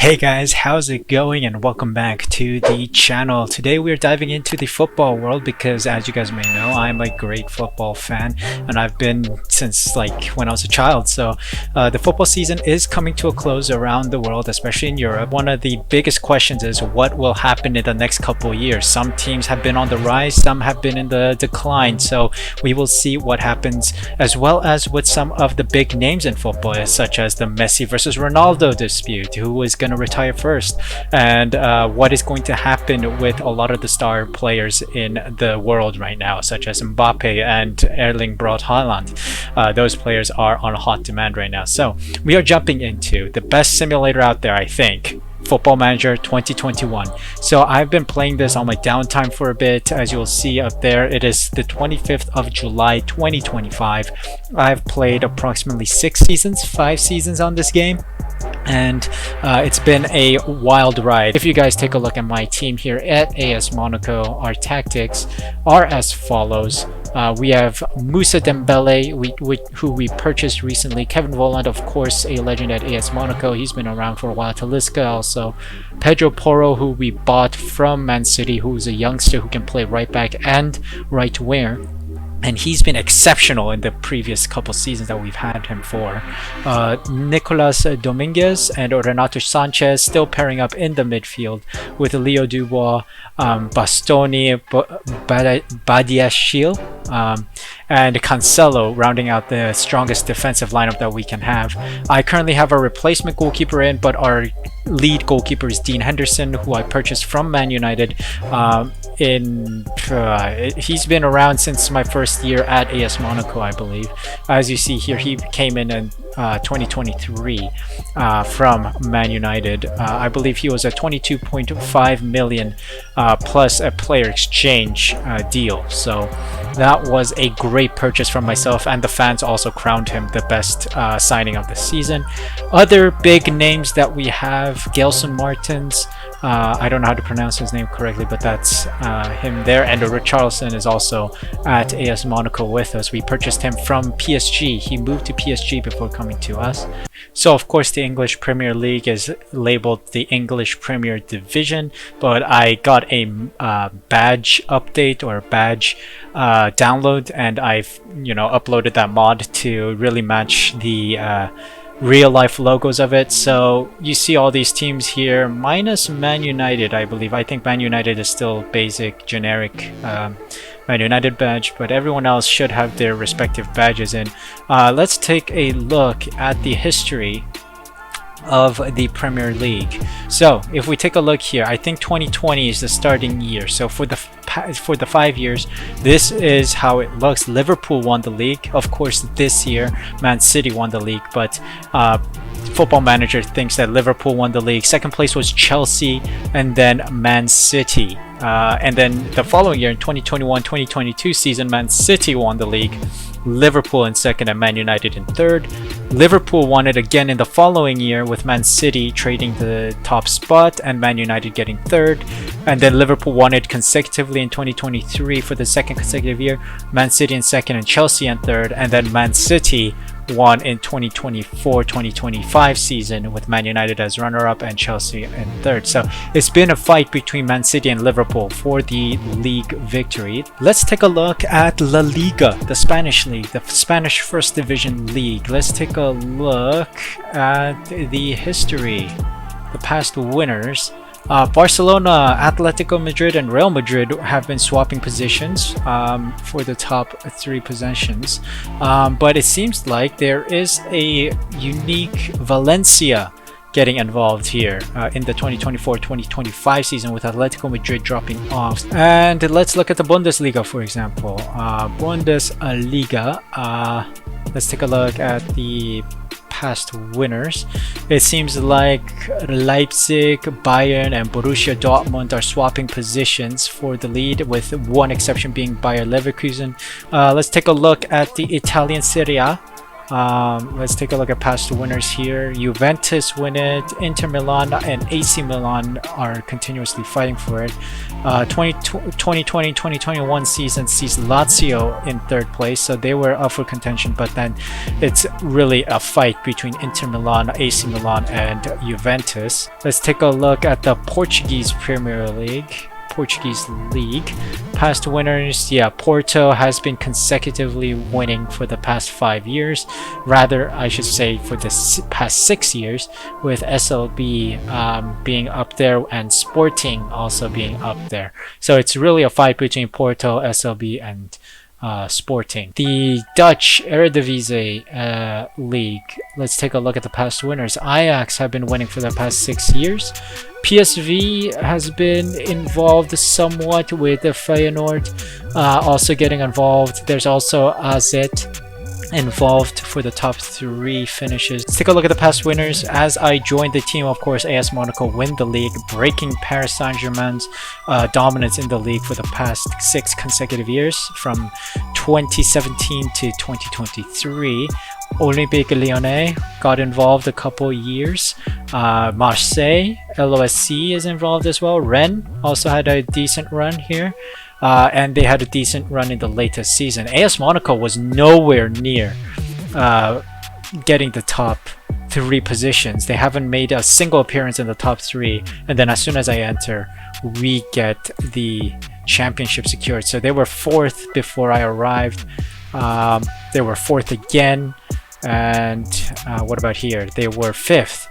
Hey guys, how's it going, and welcome back to the channel. Today we're diving into the football world because, as you guys may know, I'm a great football fan and I've been since like when I was a child. So the football season is coming to a close around the world, especially in Europe. One of the biggest questions is what will happen in the next couple of years. Some teams have been on the rise, some have been in the decline, so we will see what happens, as well as with some of the big names in football, such as the Messi versus Ronaldo dispute, who is going to retire first, and what is going to happen with a lot of the star players in the world right now, such as Mbappe and Erling Braut Haaland. Those players are on hot demand right now. So we are jumping into the best simulator out there, I think, Football Manager 2021. So I've been playing this on my downtime for a bit. As you'll see up there, it is the 25th of July 2025. I've played approximately 5 seasons on this game, and it's been a wild ride. If you guys take a look at my team here at AS Monaco, our tactics are as follows. We have Moussa Dembele, who we purchased recently. Kevin Volland, of course, a legend at AS Monaco. He's been around for a while. Talisca also. Pedro Porro, who we bought from Man City, who's a youngster who can play right back and right wing. And he's been exceptional in the previous couple seasons that we've had him for. Nicolas Dominguez and Renato Sanchez still pairing up in the midfield with Leo Dubois, Bastoni, Badiashile, and Cancelo rounding out the strongest defensive lineup that we can have. I currently have a replacement goalkeeper in, but our lead goalkeeper is Dean Henderson, who I purchased from Man United. He's been around since my first year at AS Monaco, I believe. As you see here, he came in 2023 from Man United. I believe he was a 22.5 million plus a player exchange deal. So that was a great purchase from myself, and the fans also crowned him the best signing of the season. Other big names that we have, Gelson Martins. I don't know how to pronounce his name correctly, but that's him there. And Richarlison is also at AS Monaco with us. We purchased him from PSG. He moved to PSG before coming to us. So of course the English Premier League is labeled the English Premier Division, but I got a badge update or badge download, and I've uploaded that mod to really match the real life logos of it. So you see all these teams here minus Man United, I believe. I think Man United is still basic generic Man United badge, but everyone else should have their respective badges in. Let's take a look at the history of the Premier League. So if we take a look here, I think 2020 is the starting year. So for the 5 years, this is how it looks. Liverpool won the league. Of course, this year Man City won the league, but Football Manager thinks that Liverpool won the league. Second place was Chelsea, and then Man City. And then the following year, in 2021-2022 season, Man City won the league, Liverpool in second and Man United in third. Liverpool won it again in the following year, with Man City trading the top spot and Man United getting third. And then Liverpool won it consecutively in 2023 for the second consecutive year, Man City in second and Chelsea in third. And then Man City won in 2024-2025 season, with Man United as runner-up and Chelsea in third. So it's been a fight between Man City and Liverpool for the league victory. Let's take a look at La Liga, the Spanish league, the Spanish First Division league. Let's take a look at the history, the past winners. Barcelona, Atletico Madrid, and Real Madrid have been swapping positions for the top 3 positions, but it seems like there is a unique Valencia getting involved here in the 2024-2025 season, with Atletico Madrid dropping off. And let's look at the Bundesliga, for example. Bundesliga, let's take a look at the past winners. It seems like Leipzig, Bayern, and Borussia Dortmund are swapping positions for the lead, with one exception being Bayer Leverkusen. Let's take a look at the Italian Serie A. Let's take a look at past winners here. Juventus win it, Inter Milan and AC Milan are continuously fighting for it. 2020-2021 season sees Lazio in third place, so they were up for contention, but then it's really a fight between Inter Milan, AC Milan and Juventus. Let's take a look at the Portuguese Premier League. Past winners, yeah, Porto has been consecutively winning for the past 5 years, rather I should say for the past 6 years, with SLB being up there and Sporting also being up there. So it's really a fight between Porto, SLB and Sporting. The Dutch Eredivisie League, let's take a look at the past winners. Ajax have been winning for the past 6 years. PSV has been involved somewhat with the Feyenoord also getting involved. There's also AZ involved for the top 3 finishes. Let's take a look at the past winners. As I joined the team, of course, AS Monaco win the league, breaking Paris Saint-Germain's dominance in the league for the past 6 consecutive years from 2017 to 2023. Olympique Lyonnais got involved a couple years. Marseille, LOSC is involved as well. Rennes also had a decent run here. And they had a decent run in the latest season. AS Monaco was nowhere near getting the top 3 positions. They haven't made a single appearance in the top 3, and then as soon as I enter, we get the championship secured. So they were 4th before I arrived. They were 4th again, and what about here? They were 5th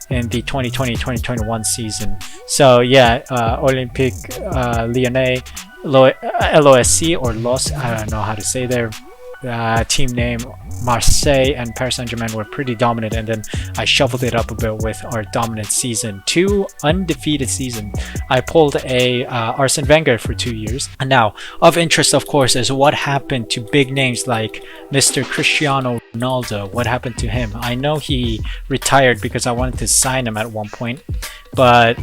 in the 2020-2021 season. So yeah, Olympique Lyonnais, LOSC or LOS, I don't know how to say their team name, Marseille and Paris Saint-Germain were pretty dominant, and then I shuffled it up a bit with our dominant season 2, undefeated season. I pulled a Arsene Wenger for 2 years. And now, of interest, of course, is what happened to big names like Mr. Cristiano Ronaldo. What happened to him? I know he retired because I wanted to sign him at one point, but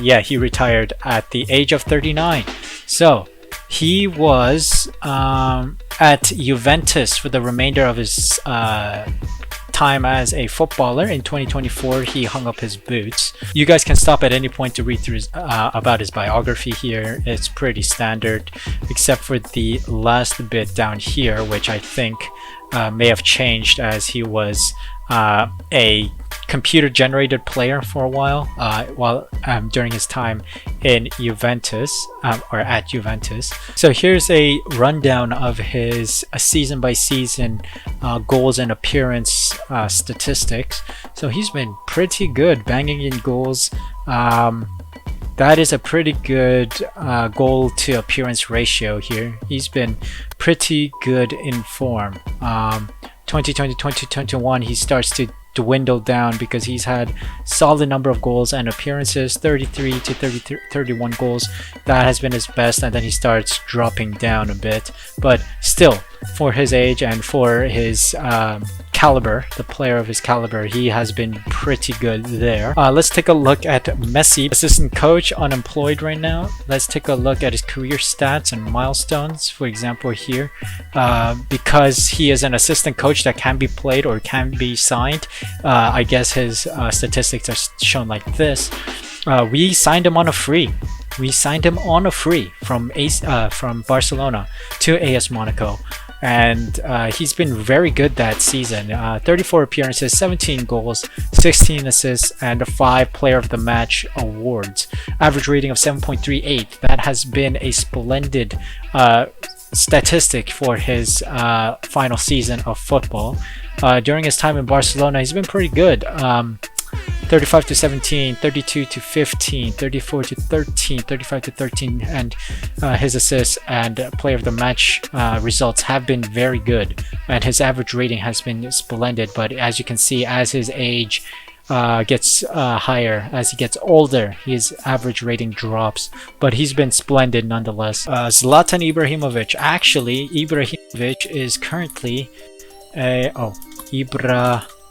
yeah, he retired at the age of 39. So he was at Juventus for the remainder of his time as a footballer. In 2024, he hung up his boots. You guys can stop at any point to read through his, about his biography here. It's pretty standard, except for the last bit down here, which I think may have changed as he was a computer-generated player for a while during his time in Juventus or at Juventus. So here's a rundown of his season-by-season goals and appearance statistics. So he's been pretty good, banging in goals. That is a pretty good goal to appearance ratio here. He's been pretty good in form. 2020, 2021, he starts to dwindle down because he's had solid number of goals and appearances, 33 to 31 goals. That has been his best, and then he starts dropping down a bit, but still, for his age and for his caliber, the player of his caliber, he has been pretty good there. Let's take a look at Messi, assistant coach, unemployed right now. Let's take a look at his career stats and milestones. For example, here, because he is an assistant coach that can be played or can be signed, I guess his statistics are shown like this. We signed him on a free. We signed him on a free from Barcelona to AS Monaco. And he's been very good that season. 34 appearances, 17 goals, 16 assists, and 5 Player of the Match awards. Average rating of 7.38. That has been a splendid statistic for his final season of football. During his time in Barcelona, he's been pretty good. 35 to 17, 32 to 15, 34 to 13, 35 to 13, and his assists and player of the match results have been very good, and his average rating has been splendid. But as you can see, as his age gets higher, as he gets older, his average rating drops, but he's been splendid nonetheless. Zlatan Ibrahimovic. Actually, Ibrahimovic is currently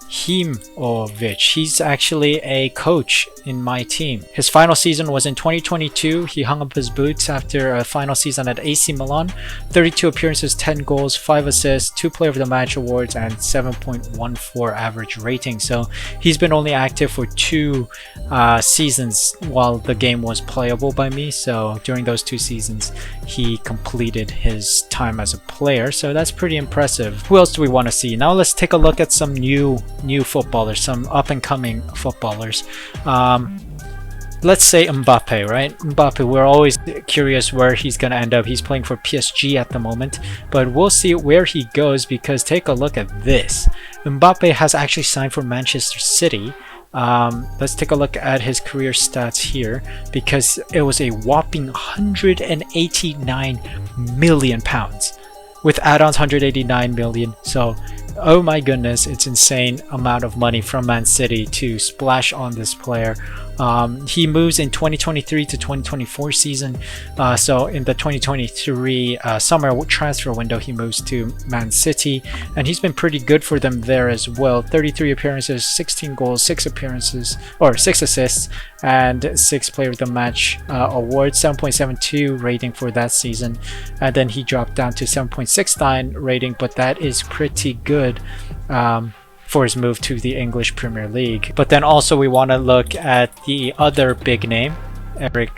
Ibrahimovic. He's actually a coach in my team. His final season was in 2022. He hung up his boots after a final season at AC Milan. 32 appearances, 10 goals, 5 assists, 2 Player of the Match awards, and 7.14 average rating. So he's been only active for 2 seasons while the game was playable by me. So during those 2 seasons, he completed his time as a player. So that's pretty impressive. Who else do we want to see? Now let's take a look at some new footballers, some up-and-coming footballers. Let's say Mbappe, right? Mbappe, we're always curious where he's going to end up. He's playing for PSG at the moment, but we'll see where he goes, because take a look at this. Mbappe has actually signed for Manchester City. Let's take a look at his career stats here, because it was a whopping 189 million pounds. With add-ons, 189 million. So oh my goodness, it's insane amount of money from Man City to splash on this player. He moves in 2023 to 2024 season. So in the 2023 summer transfer window, he moves to Man City, and he's been pretty good for them there as well. 33 appearances, 16 goals, 6 assists, and 6 Player of the Match awards. 7.72 rating for that season, and then he dropped down to 7.69 rating, but that is pretty good for his move to the English Premier League. But then also we want to look at the other big name, Erling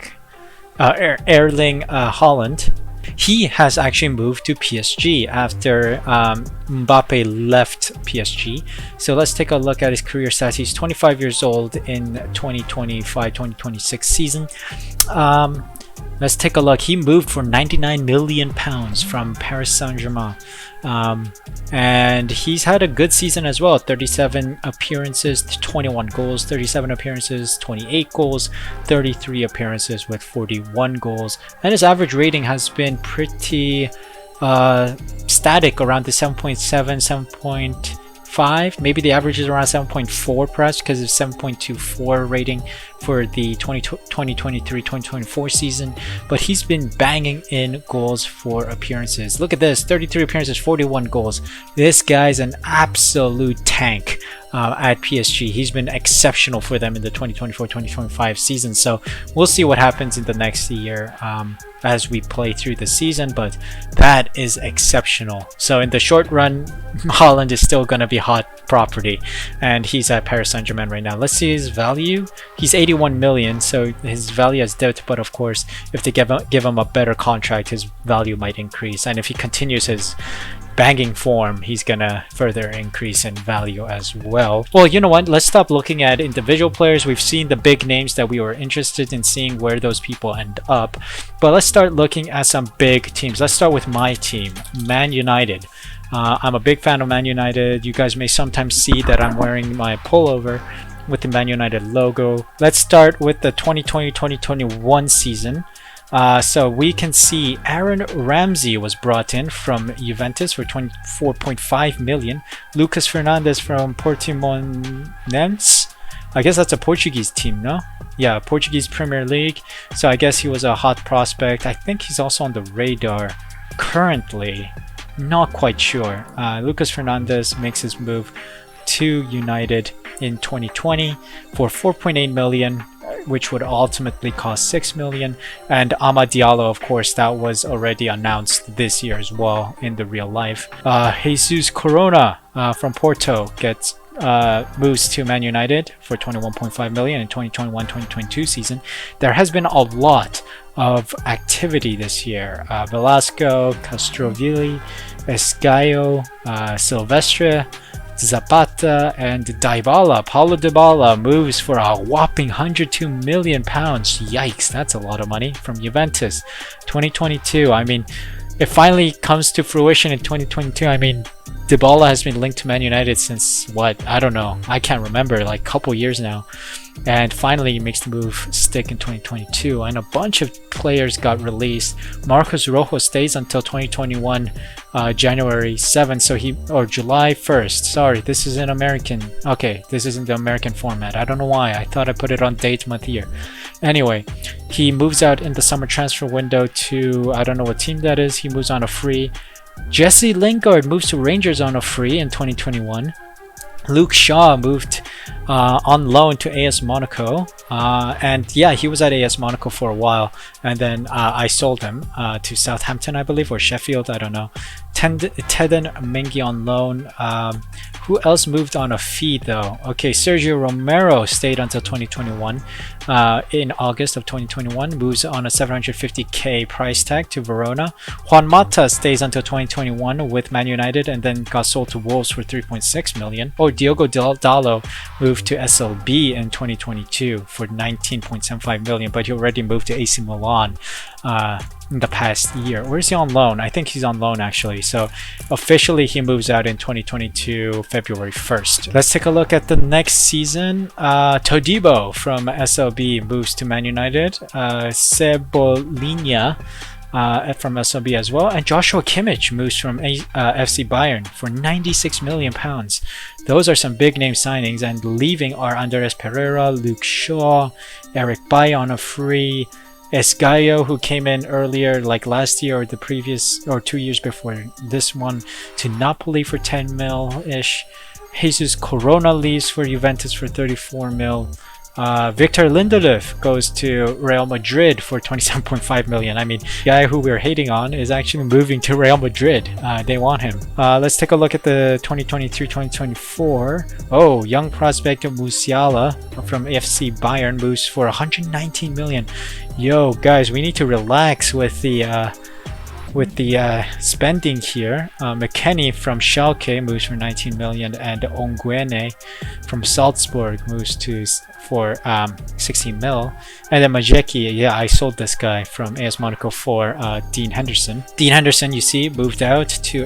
Haaland. He has actually moved to PSG after Mbappe left PSG. So let's take a look at his career stats. He's 25 years old in 2025-2026 season. Let's take a look. He moved for 99 million pounds from Paris Saint-Germain. And he's had a good season as well. 37 appearances, 21 goals, 37 appearances, 28 goals, 33 appearances with 41 goals. And his average rating has been pretty static around the 7.7, 7.5. Maybe the average is around 7.4 perhaps, because it's 7.24 rating for the 2023-2024 season. But he's been banging in goals for appearances. Look at this, 33 appearances, 41 goals. This guy's an absolute tank at PSG. He's been exceptional for them in the 2024-2025 season. So we'll see what happens in the next year as we play through the season, but that is exceptional. So in the short run, Haaland is still going to be hot property, and he's at Paris Saint-Germain right now. Let's see his value. He's 81 million, so his value has dipped, but of course if they give him a better contract, his value might increase, and if he continues his banging form, he's gonna further increase in value as well. Well, you know what, let's stop looking at individual players. We've seen the big names that we were interested in seeing where those people end up, but let's start looking at some big teams. Let's start with my team, Man United. I'm a big fan of Man United. You guys may sometimes see that I'm wearing my pullover with the Man United logo. Let's start with the 2020-2021 season. So we can see Aaron Ramsey was brought in from Juventus for 24.5 million. Lucas Fernandes from Portimonense. I guess that's a Portuguese team, no? Yeah, Portuguese Premier League. So I guess he was a hot prospect. I think he's also on the radar currently. Not quite sure. Lucas Fernandes makes his move to United in 2020 for 4.8 million, which would ultimately cost 6 million. And Amad Diallo, of course, that was already announced this year as well in the real life. Jesus Corona from Porto gets moves to Man United for 21.5 million in 2021-2022 season. There has been a lot of activity this year. Velasco, Castrovilli, Esgaio, Silvestre, Zapata, and Dybala. Paulo Dybala moves for a whopping 102 million pounds. Yikes, that's a lot of money from Juventus. 2022, I mean, it finally comes to fruition in 2022. I mean, Dybala has been linked to Man United since what? I don't know. I can't remember, like a couple years now. And finally he makes the move stick in 2022, and a bunch of players got released. Marcos Rojo stays until 2021 January 7th, or July 1st. Sorry, this is an American. Okay, this isn't the American format. I don't know why. I thought I put it on date, month, year. Anyway, he moves out in the summer transfer window to, I don't know what team that is. He moves on a free. Jesse Lingard moves to Rangers on a free in 2021. Luke Shaw moved on loan to AS Monaco, and yeah, he was at AS Monaco for a while, and then I sold him to Southampton, I believe, or Sheffield, I don't know. Teden Mengi on loan. Who else moved on a fee though? Okay, Sergio Romero stayed until 2021. In August of 2021, moves on a 750k price tag to Verona. Juan Mata stays until 2021 with Man United and then got sold to Wolves for 3.6 million. Oh, Diogo Dallo moved to SLB in 2022 for 19.75 million, but he already moved to AC Milan in the past year. Or is he on loan? I think he's on loan actually. So officially he moves out in 2022 February 1st. Let's take a look at the next season. Todibo from SLB moves to Man United. Cebolinha from SLB as well, and Joshua Kimmich moves from FC Bayern for 96 million pounds. Those are some big name signings, and leaving are Andres Pereira, Luke Shaw, Eric Bailly on a free, Esgaio, who came in earlier, like last year or the previous, or 2 years before this one, to Napoli for 10 mil ish. Jesus Corona leaves for Juventus for 34 mil. Victor Lindelof goes to Real Madrid for 27.5 million. I mean, the guy who we're hating on is actually moving to Real Madrid. They want him. Let's take a look at the 2023-2024. Oh, young prospect Musiala from AFC Bayern moves for 119 million. Yo, guys, we need to relax with the spending here. McKennie from Schalke moves for 19 million, and Onguene from Salzburg moves for 16 mil. And then Majeki, yeah, I sold this guy from AS Monaco for Dean Henderson. Dean Henderson, you see, moved out to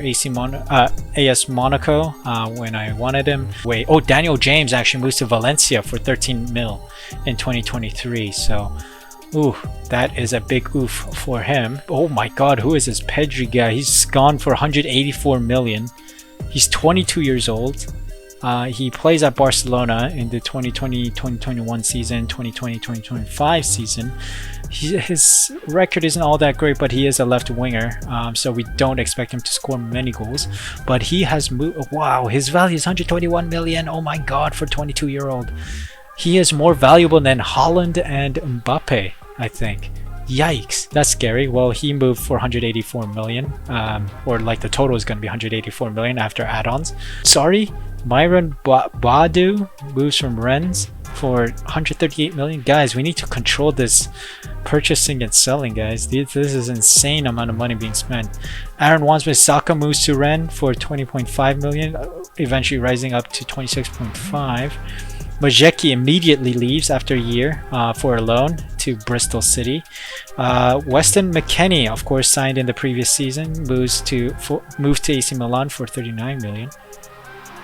AS Monaco when I wanted him. Wait, oh, Daniel James actually moves to Valencia for 13 mil in 2023. So ooh, that is a big oof for him. Oh my god, who is this Pedri guy? He's gone for 184 million. He's 22 years old. He plays at Barcelona in the 2020-2021 season, 2020-2025 season. His record isn't all that great, but he is a left winger, so we don't expect him to score many goals. But he has moved. Wow, his value is 121 million. Oh my god, for 22-year-old. He is more valuable than Haaland and Mbappe, I think. Yikes, that's scary. Well, he moved for 184 million, or like the total is going to be 184 million after add-ons. Sorry, Myron Badu moves from Rennes for 138 million. Guys, we need to control this purchasing and selling, guys. This is insane amount of money being spent. Aaron Wan-Bissaka moves to Rennes for 20.5 million, eventually rising up to 26.5. Majeki immediately leaves after a year for a loan to Bristol City. Weston McKennie, of course, signed in the previous season, moved to AC Milan for 39 million.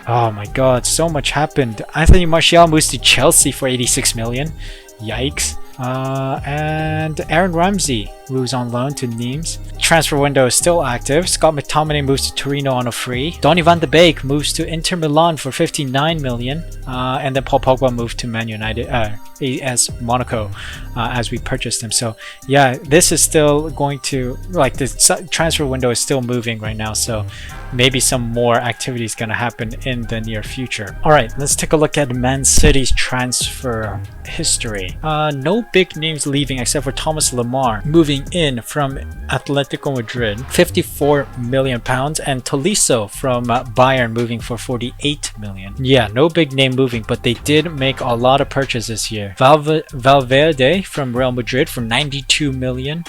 Oh my god, so much happened. Anthony Martial moves to Chelsea for 86 million. Yikes. And Aaron Ramsey moves on loan to Nimes. Transfer window is still active. Scott McTominay moves to Torino on a free. Donny van de Beek moves to Inter Milan for 59 million. And then Paul Pogba moved to Man United, AS Monaco, as we purchased him. So yeah, this is still going to, like, the transfer window is still moving right now. So maybe some more activity is going to happen in the near future. All right, let's take a look at Man City's transfer history. No big names leaving except for Thomas Lemar moving in from Atletico Madrid, 54 million pounds, and Tolisso from Bayern moving for 48 million. Yeah, no big name moving, but they did make a lot of purchases this year. Valverde from Real Madrid for 92 million.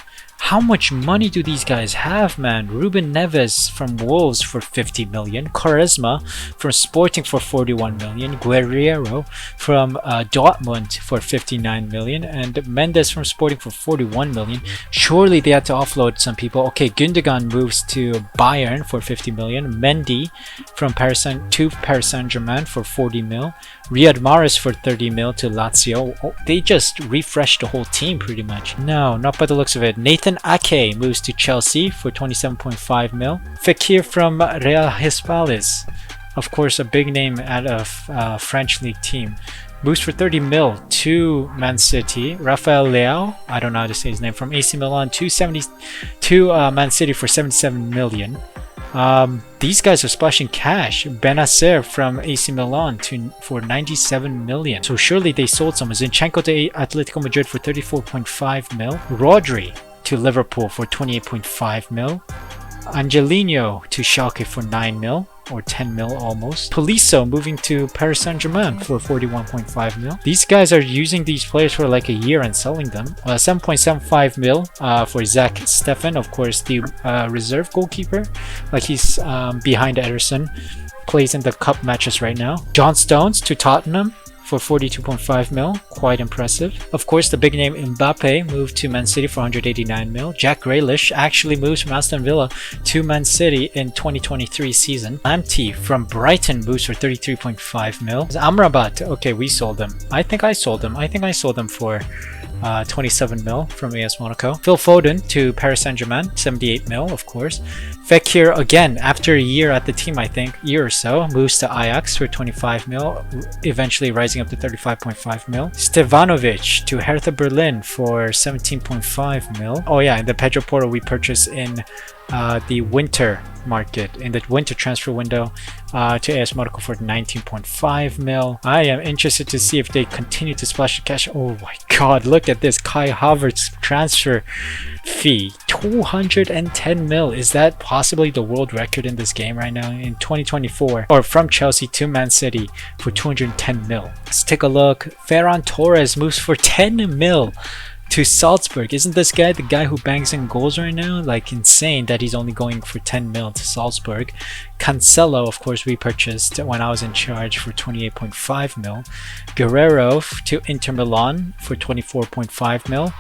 How much money do these guys have, man? Ruben Neves from Wolves for 50 million. Quaresma from Sporting for 41 million. Guerreiro from Dortmund for 59 million. And Mendes from Sporting for 41 million. Surely they had to offload some people. Okay, Gundogan moves to Bayern for 50 million. Mendy from Paris Saint-Germain for 40 mil. Riyad Mahrez for 30 mil to Lazio. Oh, they just refreshed the whole team pretty much. No, not by the looks of it. Nathan Ake moves to Chelsea for 27.5 mil. Fekir from Real Hispales, of course a big name at a French league team, moves for 30 mil to Man City. Rafael Leao, I don't know how to say his name, from AC Milan to Man City for 77 million. These guys are splashing cash. Benacer from AC Milan for 97 million. So surely they sold some. Zinchenko to Atletico Madrid for 34.5 mil. Rodri to Liverpool for 28.5 mil. Angelino to Schalke for 9 mil. Or 10 mil almost. Poliso moving to Paris Saint-Germain for 41.5 mil. These guys are using these players for like a year and selling them. 7.75 mil for Zach Steffen, of course the reserve goalkeeper. Like he's behind Ederson. Plays in the cup matches right now. John Stones to Tottenham for 42.5 mil, quite impressive. Of course, the big name Mbappe moved to Man City for 189 mil. Jack Grealish actually moves from Aston Villa to Man City in 2023 season. Lamptey from Brighton moves for 33.5 mil. Amrabat, okay, we sold them. I think I sold them for 27 mil from AS Monaco. Phil Foden to Paris Saint-Germain, 78 mil, of course. Fekir, again, after a year at the team, I think, year or so, moves to Ajax for 25 mil, eventually rising up to 35.5 mil. Stevanovic to Hertha Berlin for 17.5 mil. Oh yeah, and the Pedro Porro we purchased in the winter market, in the winter transfer window to AS Monaco for 19.5 mil. I am interested to see if they continue to splash the cash. Oh my god, look at this. Kai Havertz transfer fee, 210 mil. Is that possibly the world record in this game right now in 2024? Or from Chelsea to Man City for 210 mil. Let's take a look. Ferran Torres moves for 10 mil to Salzburg. Isn't this guy the guy who bangs in goals right now? Like insane that he's only going for 10 mil to Salzburg. Cancelo, of course, we purchased when I was in charge for 28.5 mil. Guerrero to Inter Milan for 24.5 mil.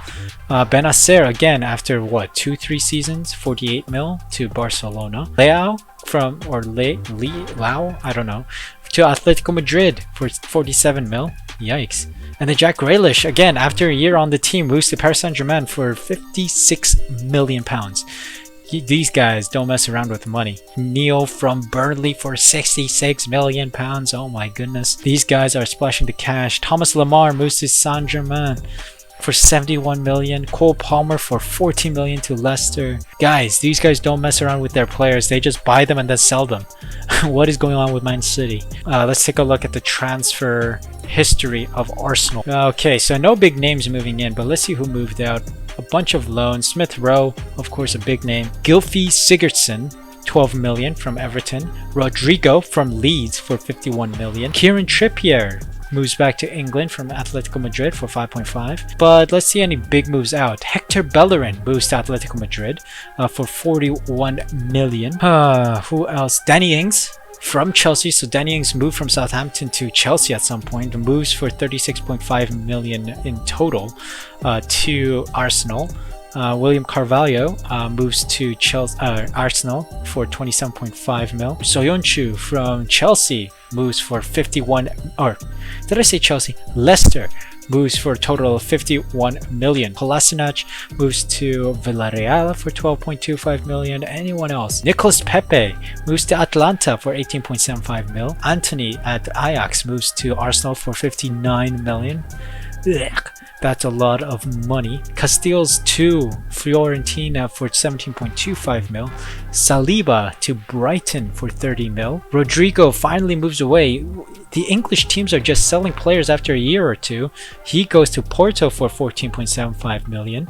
Benacer, again, after what, 2-3 seasons, 48 mil to Barcelona. Leao from, or Lau, I don't know, to Atletico Madrid for 47 mil. Yikes. And then Jack Grealish, again, after a year on the team, moves to Paris Saint-Germain for 56 million pounds. These guys don't mess around with money. Neil from Burnley for 66 million pounds. Oh my goodness. These guys are splashing the cash. Thomas Lemar moves to Saint-Germain for 71 million. Cole Palmer for 14 million to Leicester. Guys, these guys don't mess around with their players. They just buy them and then sell them. What is going on with Man City? Let's take a look at the transfer history of Arsenal. Okay, so no big names moving in, but let's see who moved out. A bunch of loans. Smith Rowe, of course, a big name. Gylfi Sigurdsson, 12 million from Everton. Rodrigo from Leeds for 51 million. Kieran Trippier moves back to England from Atletico Madrid for 5.5. But let's see any big moves out. Hector Bellerin moves to Atletico Madrid for 41 million. Who else? Danny Ings from Chelsea. So Danny Ings moved from Southampton to Chelsea at some point. Moves for 36.5 million in total to Arsenal. William Carvalho moves to Arsenal for 27.5 mil. Soyuncu from Chelsea moves for 51, or did I say Chelsea? Leicester moves for a total of 51 million. Kolasinac moves to Villarreal for 12.25 million. Anyone else? Nicolas Pepe moves to Atlanta for 18.75 mil. Anthony at Ajax moves to Arsenal for 59 million. Ugh. That's a lot of money. Castells to Fiorentina for 17.25 mil. Saliba to Brighton for 30 mil. Rodrigo finally moves away. The English teams are just selling players after a year or two. He goes to Porto for 14.75 million.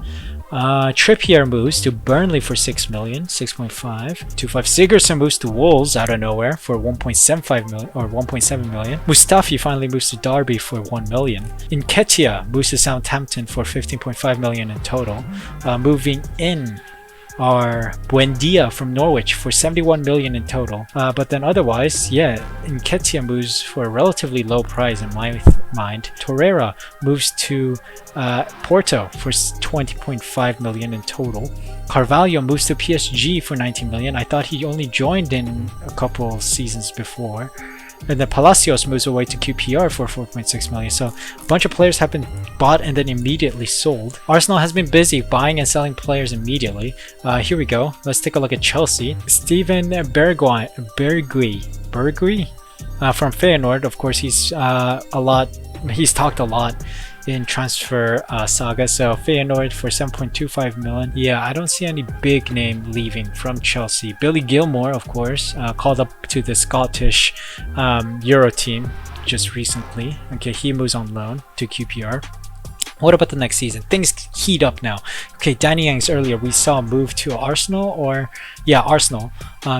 Trippier moves to Burnley for 6 million, 6.5. 2.5. Sigurdsson moves to Wolves out of nowhere for 1.75 million or 1.7 million. Mustafi finally moves to Derby for 1 million. Nketiah moves to Southampton for 15.5 million in total. Moving in are Buendia from Norwich for 71 million in total. But then otherwise, yeah, Nketiah moves for a relatively low price in my mind. Torreira moves to Porto for 20.5 million in total. Carvalho moves to PSG for 19 million. I thought he only joined in a couple seasons before. And then Palacios moves away to QPR for 4.6 million. So a bunch of players have been bought and then immediately sold. Arsenal has been busy buying and selling players immediately. Here we go. Let's take a look at Chelsea. Steven Bergwijn from Feyenoord. Of course, he's talked a lot in transfer saga. So Feyenoord for 7.25 million. Yeah, I don't see any big name leaving from Chelsea. Billy Gilmore, of course, called up to the Scottish Euro team just recently. Okay, he moves on loan to QPR. What about the next season? Things heat up now. Okay, Danny Ings earlier we saw move to Arsenal, or yeah, Arsenal.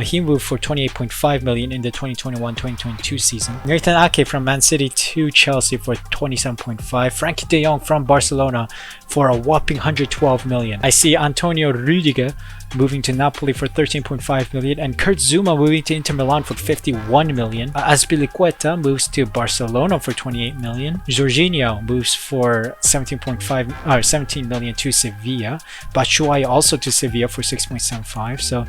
He moved for 28.5 million in the 2021-2022 season. Nathan Ake from Man City to Chelsea for 27.5. Frankie de Jong from Barcelona for a whopping 112 million. I see Antonio Rudiger moving to Napoli for 13.5 million, and Kurt Zouma moving to Inter Milan for 51 million. Azpilicueta moves to Barcelona for 28 million. Jorginho moves for 17 million to Sevilla. Batshuayi also to Sevilla for 6.75. So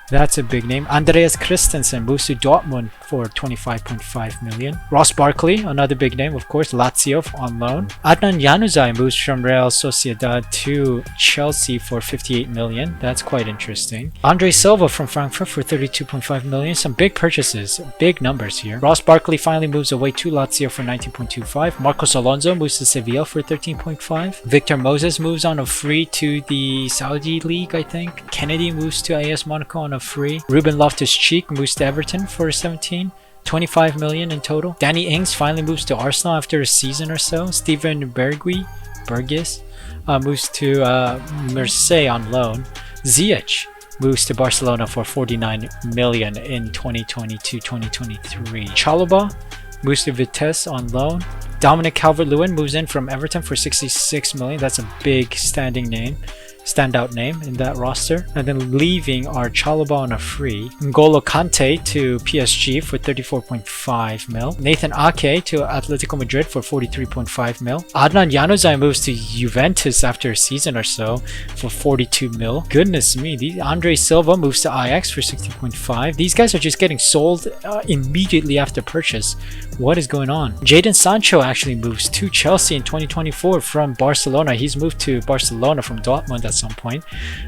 that's a big name. Andreas Christensen moves to Dortmund for 25.5 million. Ross Barkley, another big name, of course, Lazio on loan. Adnan Januzaj moves from Real Sociedad to Chelsea for 58 million. That's quite interesting. Andre Silva from Frankfurt for 32.5 million. Some big purchases, big numbers here. Ross Barkley finally moves away to Lazio for 19.25. Marcos Alonso moves to Sevilla for 13.5. Victor Moses moves on a free to the Saudi League, I think. Kennedy moves to AS Monaco on a free. Ruben Loftus-Cheek moves to Everton for 25 million in total. Danny Ings finally moves to Arsenal after a season or so. Steven Berghuis moves to Marseille on loan. Ziyech moves to Barcelona for 49 million in 2022-2023. Chalobah moves to Vitesse on loan. Dominic Calvert-Lewin moves in from Everton for 66 million. That's a big standout name in that roster. And then leaving are Chalobah on a free. N'Golo Kante to PSG for 34.5 mil. Nathan Ake to Atletico Madrid for 43.5 mil. Adnan Januzaj moves to Juventus after a season or so for 42 mil. Goodness me, Andre Silva moves to Ajax for 60.5. These guys are just getting sold immediately after purchase. What is going on? Jadon Sancho actually moves to Chelsea in 2024 from Barcelona. He's moved to Barcelona from Dortmund at some point.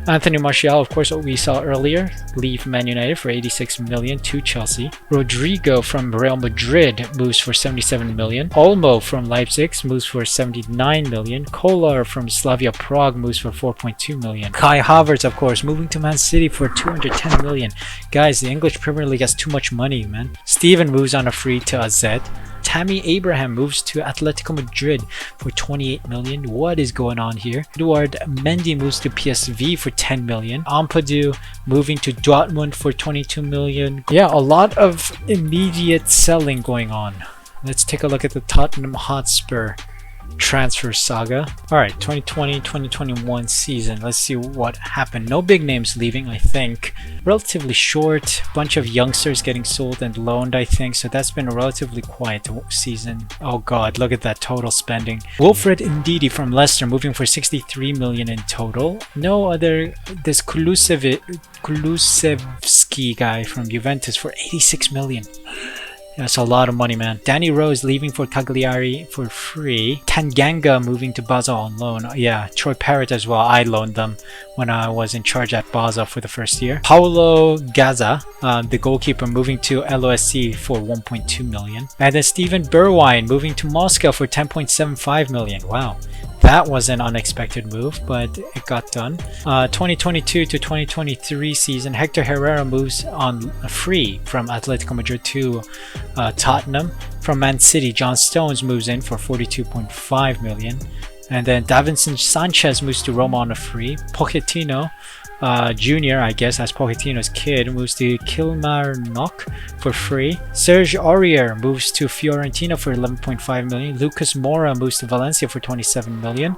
Anthony Martial, of course, what we saw earlier, leave Man United for 86 million to Chelsea. Rodrigo from Real Madrid moves for 77 million. Olmo from Leipzig moves for 79 million. Kolar from Slavia Prague moves for 4.2 million. Kai Havertz, of course, moving to Man City for 210 million. Guys, the English Premier League has too much money, man. Steven moves on a free to AZ. Tammy Abraham moves to Atletico Madrid for 28 million. What is going on here? Eduard Mendy moves to PSV for 10 million. Ampadu moving to Dortmund for 22 million. Yeah, a lot of immediate selling going on. Let's take a look at the Tottenham Hotspur transfer saga. Alright, 2020-2021 season. Let's see what happened. No big names leaving, I think. Relatively short. Bunch of youngsters getting sold and loaned, I think. So that's been a relatively quiet season. Oh god, look at that total spending. Wilfred Ndidi from Leicester moving for 63 million in total. No other. This Kulusevski guy from Juventus for 86 million. That's a lot of money, man. Danny Rose leaving for Cagliari for free. Tanganga moving to Basel on loan. Yeah, Troy Parrott as well. I loaned them when I was in charge at Basel for the first year. Paulo Gaza, the goalkeeper, moving to LOSC for 1.2 million. And then Steven Bergwijn moving to Moscow for 10.75 million. Wow. That was an unexpected move, but it got done. 2022 to 2023 season, Hector Herrera moves on free from Atletico Madrid to Tottenham. From Man City, John Stones moves in for 42.5 million. And then Davinson Sanchez moves to Roma on a free. Pochettino Jr., I guess, as Pochettino's kid, moves to Kilmarnock for free. Serge Aurier moves to Fiorentina for 11.5 million. Lucas Moura moves to Valencia for 27 million.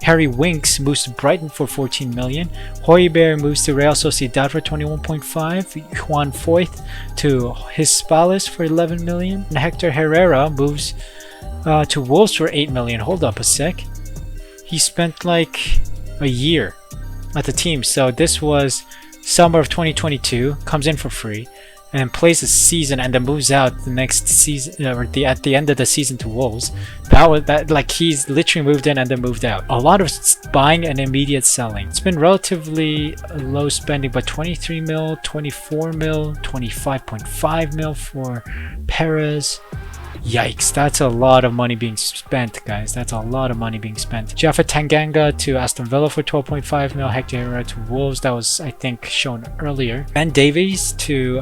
Harry Winks moves to Brighton for 14 million. Højbjerg moves to Real Sociedad for 21.5. Juan Foyth to Hispalis for 11 million. And Hector Herrera moves to Wolves for 8 million. Hold up a sec. He spent like a year at the team. So this was summer of 2022, comes in for free, and then plays a season and then moves out the next season, or at the end of the season to Wolves. That like he's literally moved in and then moved out. A lot of buying and immediate selling. It's been relatively low spending, but 23 mil, 24 mil, 25.5 mil for Perez. Yikes, that's a lot of money being spent, guys. That's a lot of money being spent. Jaffa Tanganga to Aston Villa for 12.5 mil. Hector Herrera to Wolves, that was, I think, shown earlier. Ben Davies to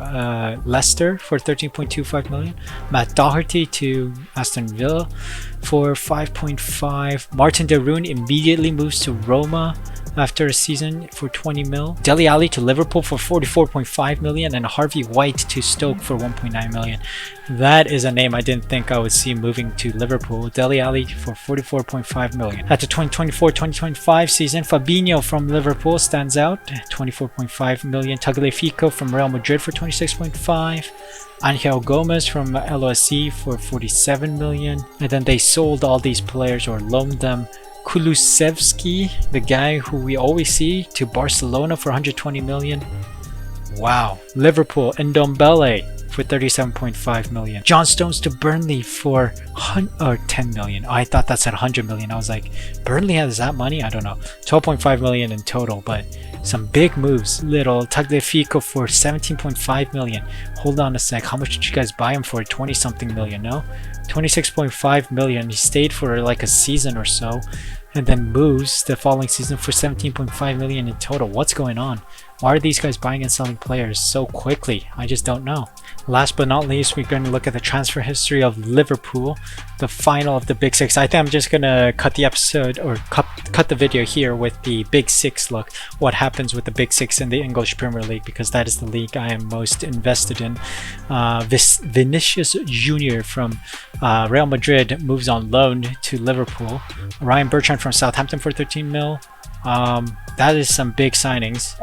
Leicester for 13.25 million. Matt Doherty to Aston Villa for 5.5. Martin de Roon immediately moves to Roma after a season for 20 mil. Dele Alli to Liverpool for 44.5 million, and Harvey White to Stoke for 1.9 million. That is a name I didn't think I would see moving to Liverpool. Dele Alli for 44.5 million. At the 2024-2025 season, Fabinho from Liverpool stands out, 24.5 million. Tagliafico from Real Madrid for 26.5. Angel Gomez from LOSC for 47 million. And then they sold all these players or loaned them. Kulusevski, the guy who we always see, to Barcelona for 120 million. Wow. Liverpool, Ndombele for 37.5 million. John Stones to Burnley for 10 million. Oh, I thought that said 100 million. I was like, Burnley has that money? I don't know. 12.5 million in total, but some big moves. Little Tagliafico for 17.5 million. Hold on a sec. How much did you guys buy him for? 20 something million, no? 26.5 million. He stayed for like a season or so and then moves the following season for 17.5 million in total. What's going on? Why are these guys buying and selling players so quickly? I just don't know. Last but not least, we're going to look at the transfer history of Liverpool, the final of the Big Six. I think I'm just going to cut the episode or cut the video here with the Big Six look. What happens with the Big Six in the English Premier League, because that is the league I am most invested in. Vinicius Jr. from Real Madrid moves on loan to Liverpool. Ryan Bertrand from Southampton for 13 mil. That is some big signings.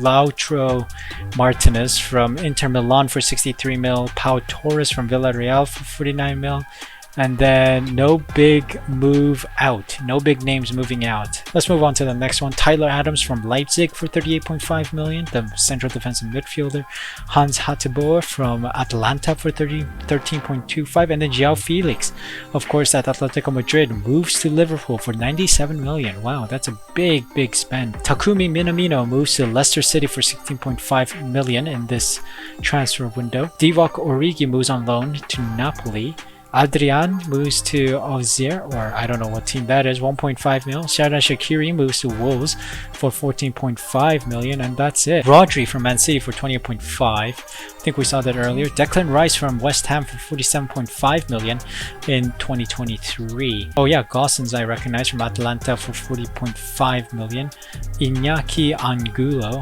Lautaro Martinez from Inter Milan for 63 mil. Pau Torres from Villarreal for 49 mil. And then no big move out. No big names moving out. Let's move on to the next one. Tyler Adams from Leipzig for 38.5 million. The central defensive midfielder. Hans Hateboer from Atalanta for 13.25. And then João Felix, of course, at Atletico Madrid, moves to Liverpool for 97 million. Wow, that's a big spend. Takumi Minamino moves to Leicester City for 16.5 million in this transfer window. Divock Origi moves on loan to Napoli. Adrian moves to Auxerre, or I don't know what team that is, 1.5 mil. Xherdan Shaqiri moves to Wolves for 14.5 million, and that's it. Rodri from Man City for 28.5. I think we saw that earlier. Declan Rice from West Ham for 47.5 million in 2023. Oh yeah, Gosens I recognize from Atalanta for 40.5 million. Iñaki Angulo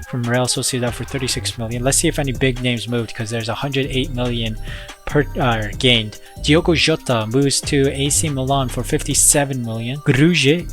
from Real Sociedad for 36 million. Let's see if any big names moved, because there's 108 million gained. Diogo Jota moves to AC Milan for 57 million. Grujic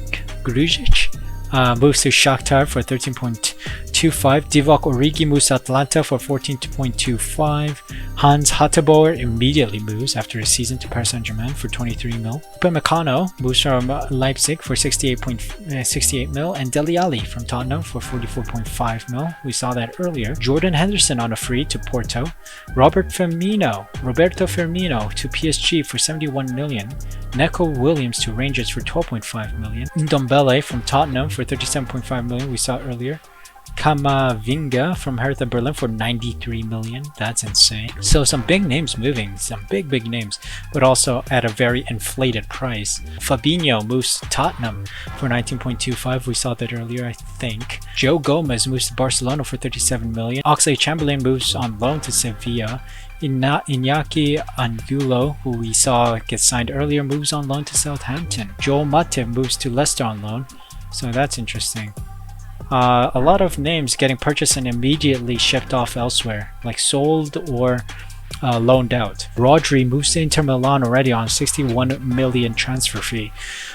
moves to Shakhtar for 13.25. Divock Origi moves to Atlanta for 14.25. Hans Hateboer immediately moves after a season to Paris Saint-Germain for 23 mil. Upamecano moves from Leipzig for 68 mil, and Dele Alli from Tottenham for 44.5 mil. We saw that earlier. Jordan Henderson on a free to Porto. Roberto Firmino to PSG for 71 million. Neco Williams to Rangers for 12.5 million. Ndombele from Tottenham for 37.5 million. We saw earlier. Kamavinga from Hertha Berlin for 93 million. That's insane. So some big names moving, some big names, but also at a very inflated price. Fabinho moves to Tottenham for 19.25. We saw that earlier, I think. Joe Gomez moves to Barcelona for 37 million. Oxlade-Chamberlain moves on loan to Sevilla. Iñaki Angulo, who we saw get signed earlier, moves on loan to Southampton. Joel Matip moves to Leicester on loan. So that's interesting. A lot of names getting purchased and immediately shipped off elsewhere, like sold or loaned out. Rodri moves to Inter Milan already on 61 million transfer fee.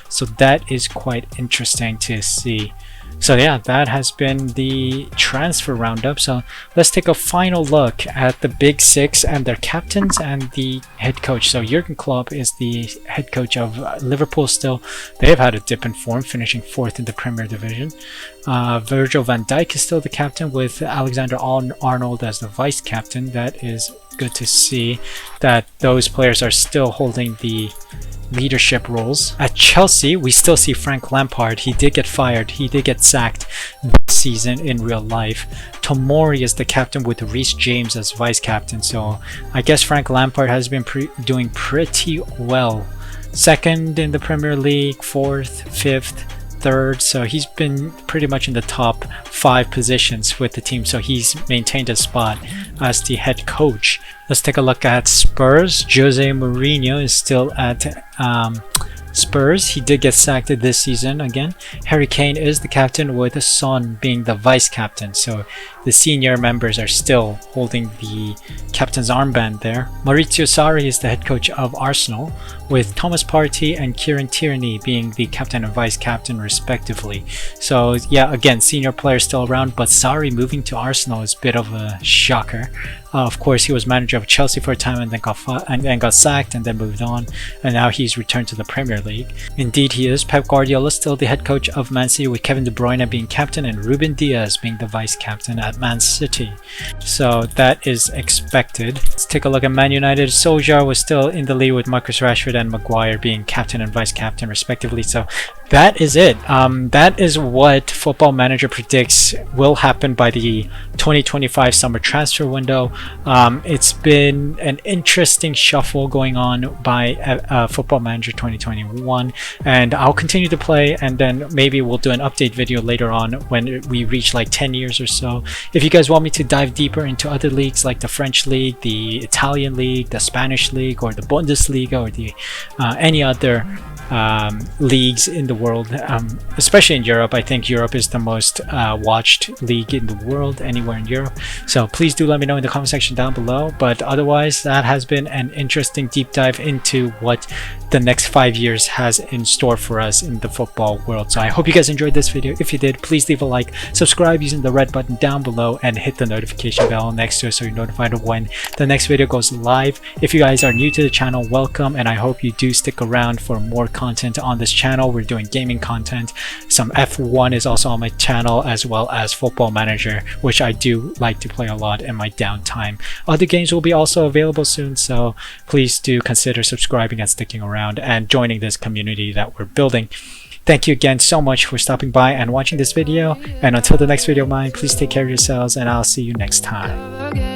So that is quite interesting to see. So yeah, that has been the transfer roundup. So let's take a final look at the Big Six and their captains and the head coach. So Jurgen Klopp is the head coach of Liverpool still. They've had a dip in form, finishing 4th in the Premier Division. Virgil van Dijk is still the captain, with Alexander Arnold as the vice captain. That is good to see that those players are still holding the leadership roles. At Chelsea, we still see Frank Lampard. He did get fired. He did get sacked this season in real life. Tomori is the captain with Reece James as vice captain. So I guess Frank Lampard has been doing pretty well. Second in the Premier League, fourth, fifth, third. So he's been pretty much in the top 5 positions with the team. So he's maintained a spot as the head coach. Let's take a look at Spurs. Jose Mourinho is still at Spurs. He did get sacked this season again. Harry Kane is the captain with Son being the vice captain. So the senior members are still holding the captain's armband there. Maurizio Sarri is the head coach of Arsenal, with Thomas Partey and Kieran Tierney being the captain and vice captain respectively. So yeah, again, senior players still around, but Sarri moving to Arsenal is a bit of a shocker. Of course, he was manager of Chelsea for a time and then got sacked and then moved on, and now he's returned to the Premier League. Indeed, he is. Pep Guardiola still the head coach of Man City, with Kevin De Bruyne being captain and Ruben Diaz being the vice captain at Man City. So that is expected. Let's take a look at Man United. Solskjaer was still in the lead with Marcus Rashford and Maguire being captain and vice captain respectively. So that is it. That is what Football Manager predicts will happen by the 2025 summer transfer window. It's been an interesting shuffle going on by Football Manager 2021, and I'll continue to play, and then maybe we'll do an update video later on when we reach like 10 years or so. If you guys want me to dive deeper into other leagues like the French League, the Italian League, the Spanish League, or the Bundesliga, or the any other leagues in the world, especially in Europe. I think Europe is the most watched league in the world, anywhere in Europe. So please do let me know in the comment section down below. But otherwise, that has been an interesting deep dive into what the next 5 years has in store for us in the football world. So I hope you guys enjoyed this video. If you did, please leave a like, subscribe using the red button down below, and hit the notification bell next to it so you're notified of when the next video goes live. If you guys are new to the channel, welcome, and I hope you do stick around for more content on this channel. We're doing gaming content. Some F1 is also on my channel, as well as Football Manager, which I do like to play a lot in my downtime. Other games will be also available soon, so please do consider subscribing and sticking around and joining this community that we're building. Thank you again so much for stopping by and watching this video, and until the next video of mine, please take care of yourselves, and I'll see you next time.